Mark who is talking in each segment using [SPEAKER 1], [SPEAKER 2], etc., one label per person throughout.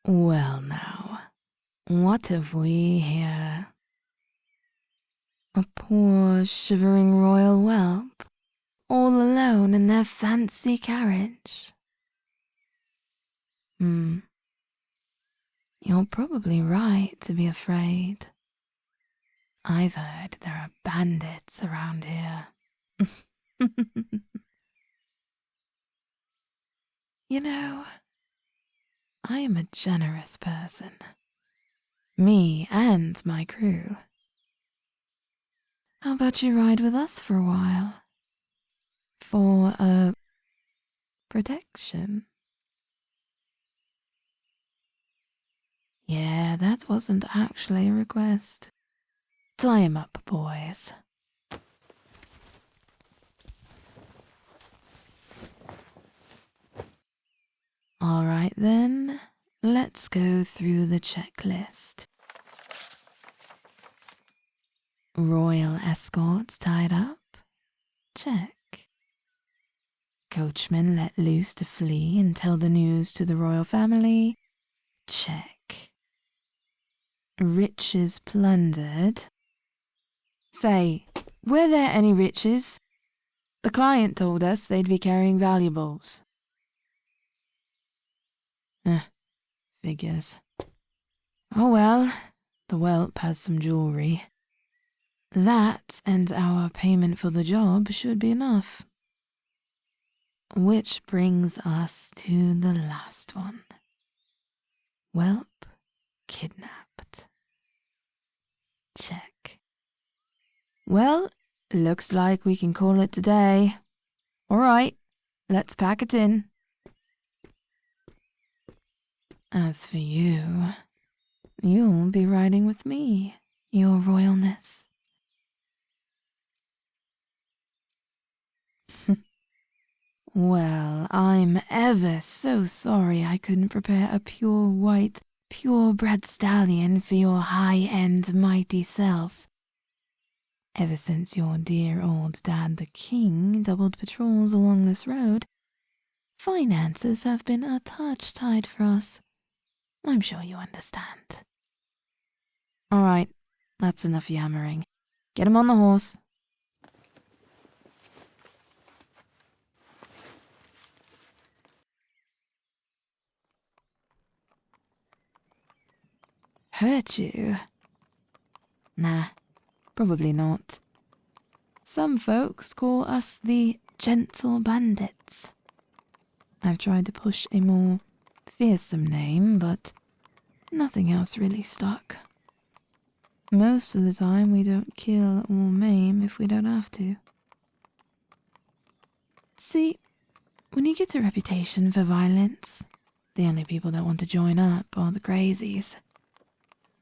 [SPEAKER 1] Well now, what have we here? A poor, shivering royal whelp, all alone in their fancy carriage. You're probably right to be afraid. I've heard there are bandits around here. You know, I am a generous person. Me and my crew. How about you ride with us for a while? For, protection? Yeah, that wasn't actually a request. Tie him up, boys. All right then, let's go through the checklist. Royal escorts tied up? Check. Coachman let loose to flee and tell the news to the royal family? Check. Riches plundered? Say, were there any riches? The client told us they'd be carrying valuables. Figures. Oh well, the whelp has some jewelry. That and our payment for the job should be enough. Which brings us to the last one. Whelp kidnapped. Check. Well, looks like we can call it today. All right, let's pack it in. As for you, you'll be riding with me, your royalness. Well, I'm ever so sorry I couldn't prepare a pure white, purebred stallion for your high-end mighty self. Ever since your dear old dad the king doubled patrols along this road, finances have been a touch tight for us. I'm sure you understand. All right, that's enough yammering. Get him on the horse. Hurt you? Nah, probably not. Some folks call us the gentle bandits. I've tried to push a more fearsome name, but nothing else really stuck. Most of the time we don't kill or maim if we don't have to. See, when you get a reputation for violence, the only people that want to join up are the crazies.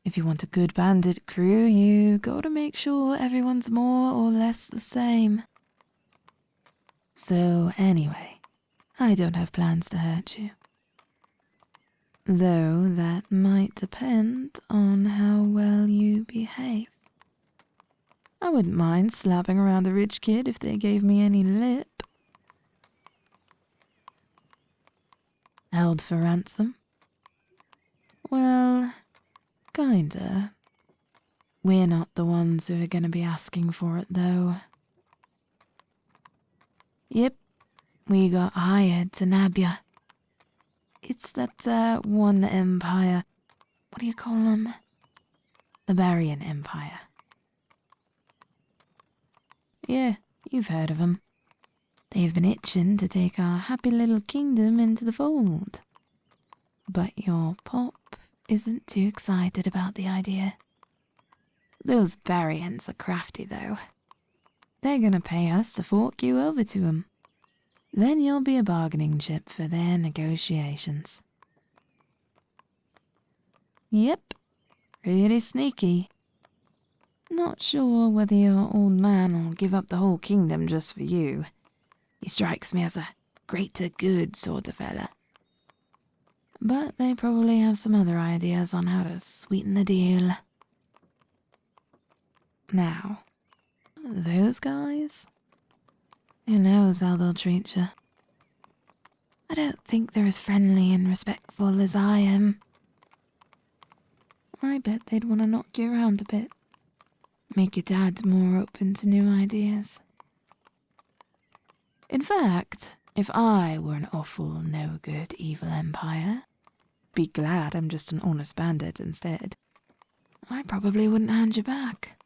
[SPEAKER 1] If you want a good bandit crew, you gotta make sure everyone's more or less the same. So anyway, I don't have plans to hurt you. Though that might depend on how well you behave. I wouldn't mind slapping around a rich kid if they gave me any lip. Held for ransom? Well, kinda. We're not the ones who are gonna be asking for it, though. Yep, we got hired to nab ya. It's that one empire. What do you call them? The Barian Empire. Yeah, you've heard of them. They've been itching to take our happy little kingdom into the fold. But your pop isn't too excited about the idea. Those Barians are crafty, though. They're gonna pay us to fork you over to them. Then you'll be a bargaining chip for their negotiations. Yep, pretty sneaky. Not sure whether your old man will give up the whole kingdom just for you. He strikes me as a greater good sort of fella. But they probably have some other ideas on how to sweeten the deal. Now, those guys? Who knows how they'll treat you? I don't think they're as friendly and respectful as I am. I bet they'd want to knock you around a bit. Make your dad more open to new ideas. In fact, if I were an awful, no-good, evil empire, be glad I'm just an honest bandit instead, I probably wouldn't hand you back.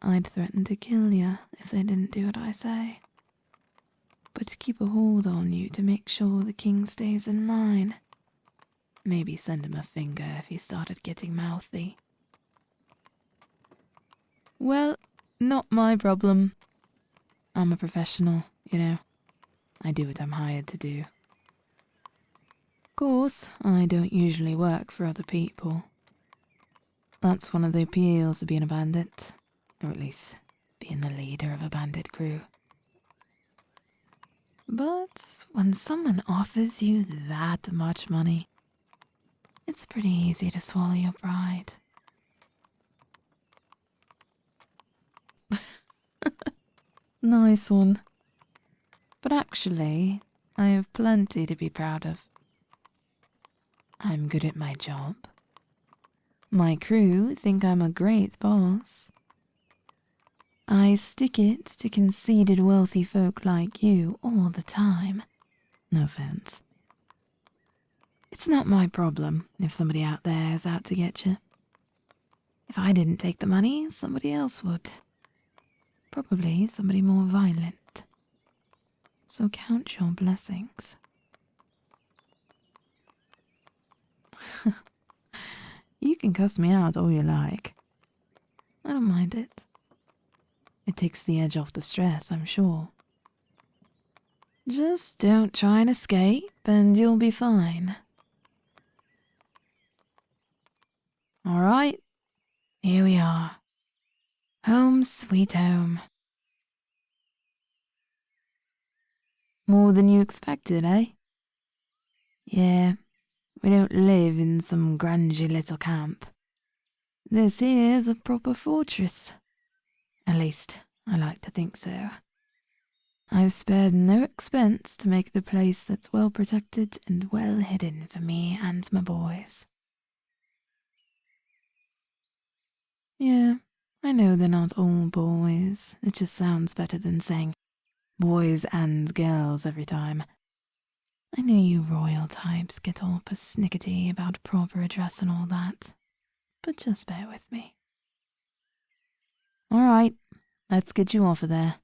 [SPEAKER 1] I'd threaten to kill you if they didn't do what I say. But to keep a hold on you to make sure the king stays in line. Maybe send him a finger if he started getting mouthy. Well, not my problem. I'm a professional, you know. I do what I'm hired to do. Of course, I don't usually work for other people. That's one of the appeals of being a bandit, or at least being the leader of a bandit crew. But when someone offers you that much money, it's pretty easy to swallow your pride. Nice one. But actually, I have plenty to be proud of. I'm good at my job. My crew think I'm a great boss. I stick it to conceited wealthy folk like you all the time. No offense. It's not my problem if somebody out there is out to get you. If I didn't take the money, somebody else would. Probably somebody more violent. So count your blessings. You can cuss me out all you like. I don't mind it. It takes the edge off the stress, I'm sure. Just don't try and escape and you'll be fine. All right, here we are. Home sweet home. More than you expected, eh? Yeah, we don't live in some grungy little camp. This here's a proper fortress. At least, I like to think so. I've spared no expense to make the place that's well protected and well hidden for me and my boys. Yeah, I know they're not all boys. It just sounds better than saying boys and girls every time. I know you royal types get all persnickety about proper address and all that, but just bear with me. All right, let's get you off of there.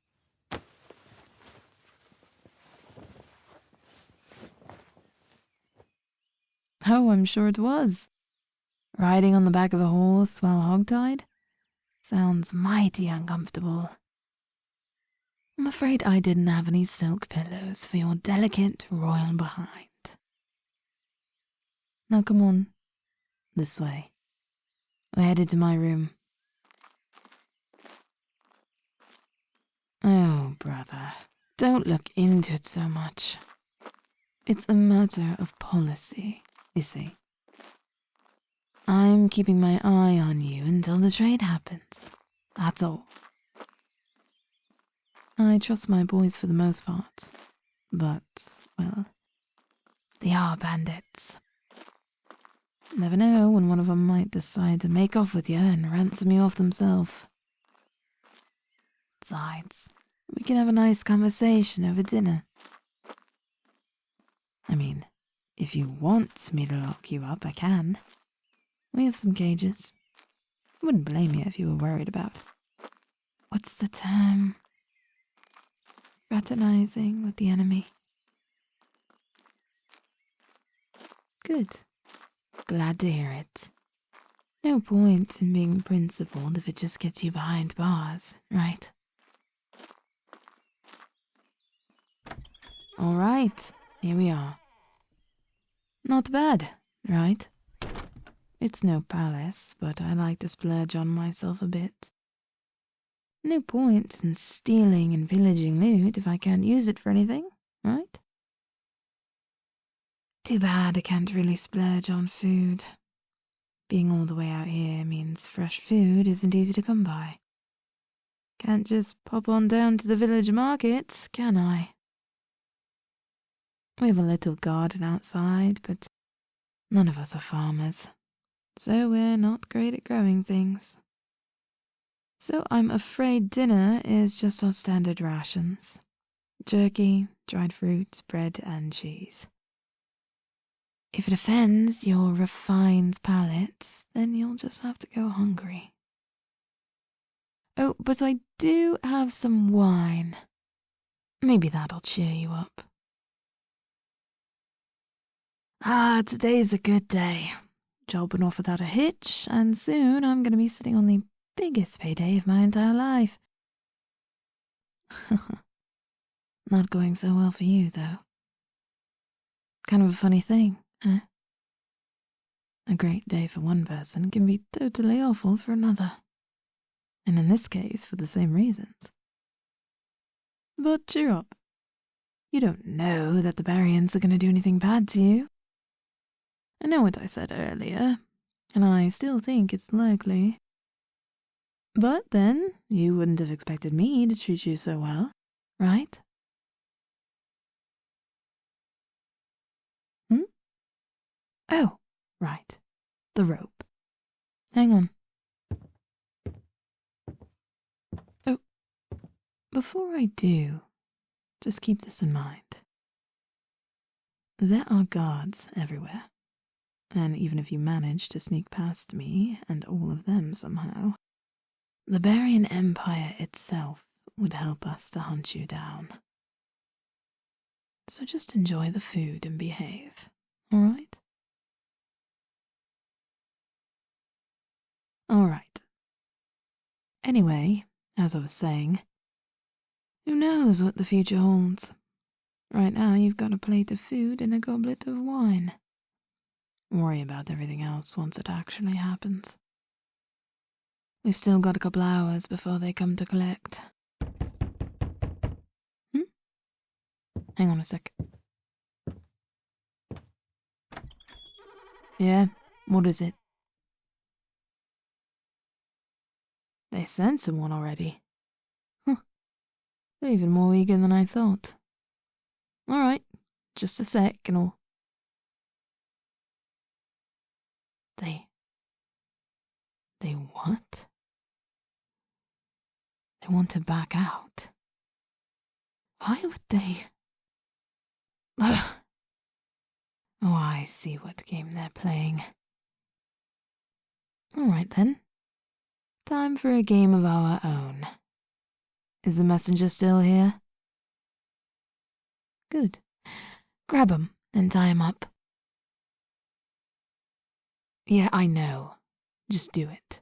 [SPEAKER 1] Oh, I'm sure it was. Riding on the back of a horse while hogtied? Sounds mighty uncomfortable. I'm afraid I didn't have any silk pillows for your delicate royal behind. Now come on, this way. We're headed to my room. Oh, brother, don't look into it so much. It's a matter of policy, you see. I'm keeping my eye on you until the trade happens. That's all. I trust my boys for the most part, but, well, they are bandits. Never know when one of them might decide to make off with you and ransom you off themselves. Besides, we can have a nice conversation over dinner. I mean, if you want me to lock you up, I can. We have some cages. I wouldn't blame you if you were worried about. What's the term? Fraternizing with the enemy. Good. Glad to hear it. No point in being principled if it just gets you behind bars, right? All right, here we are. Not bad, right? It's no palace, but I like to splurge on myself a bit. No point in stealing and pillaging loot if I can't use it for anything, right? Too bad I can't really splurge on food. Being all the way out here means fresh food isn't easy to come by. Can't just pop on down to the village market, can I? We have a little garden outside, but none of us are farmers. so we're not great at growing things. So I'm afraid dinner is just our standard rations. Jerky, dried fruit, bread, and cheese. If it offends your refined palate, then you'll just have to go hungry. Oh, but I do have some wine. Maybe that'll cheer you up. Today's a good day. Job went off without a hitch, and soon I'm going to be sitting on the biggest payday of my entire life. Not going so well for you, though. Kind of a funny thing, eh? A great day for one person can be totally awful for another. And in this case, for the same reasons. But cheer up. You don't know that the Barians are going to do anything bad to you. I know what I said earlier, and I still think it's likely. But then, you wouldn't have expected me to treat you so well, right? Oh, right. The rope. Hang on. Oh, before I do, just keep this in mind. There are guards everywhere. And even if you manage to sneak past me and all of them somehow, the Barian Empire itself would help us to hunt you down. So just enjoy the food and behave, all right? All right. Anyway, as I was saying, who knows what the future holds? Right now you've got a plate of food and a goblet of wine. Worry about everything else once it actually happens. We've still got a couple hours before they come to collect. Hang on a sec. Yeah, what is it? They sent someone already. Huh. They're even more eager than I thought. Alright, just a sec and all. They what? They want to back out. Why would they? Ugh. Oh, I see what game they're playing. Alright then. Time for a game of our own. Is the messenger still here? Good. Grab him and tie him up. Yeah, I know. Just do it.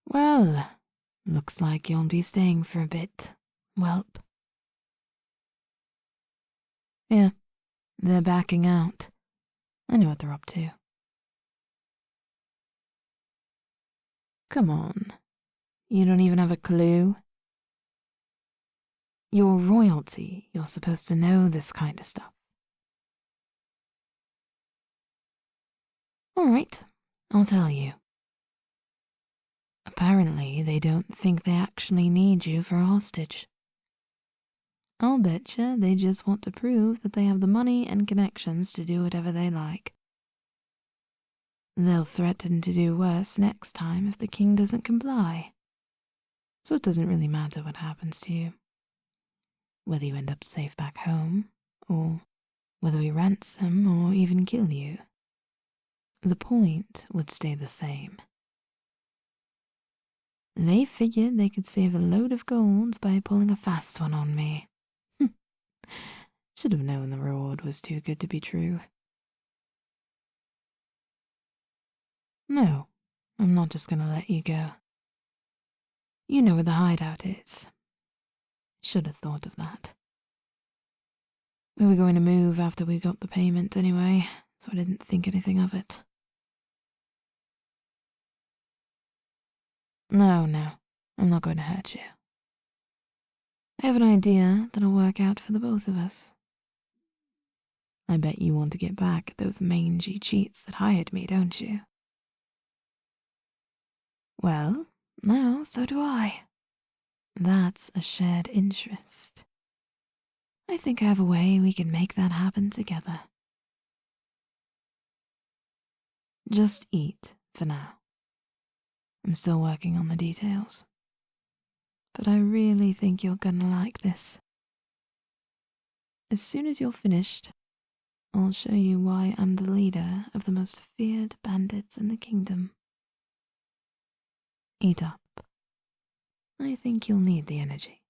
[SPEAKER 1] Well, looks like you'll be staying for a bit, whelp. Yeah, they're backing out. I know what they're up to. Come on. You don't even have a clue? You're royalty. You're supposed to know this kind of stuff. All right, I'll tell you. Apparently, they don't think they actually need you for a hostage. I'll betcha they just want to prove that they have the money and connections to do whatever they like. They'll threaten to do worse next time if the king doesn't comply. So it doesn't really matter what happens to you. Whether you end up safe back home, or whether we ransom or even kill you. The point would stay the same. They figured they could save a load of gold by pulling a fast one on me. Should have known the reward was too good to be true. No, I'm not just gonna let you go. You know where the hideout is. Should have thought of that. We were going to move after we got the payment anyway, so I didn't think anything of it. No, I'm not going to hurt you. I have an idea that'll work out for the both of us. I bet you want to get back at those mangy cheats that hired me, don't you? Well, now so do I. That's a shared interest. I think I have a way we can make that happen together. Just eat for now. I'm still working on the details. But I really think you're gonna like this. As soon as you're finished, I'll show you why I'm the leader of the most feared bandits in the kingdom. Eat up. I think you'll need the energy.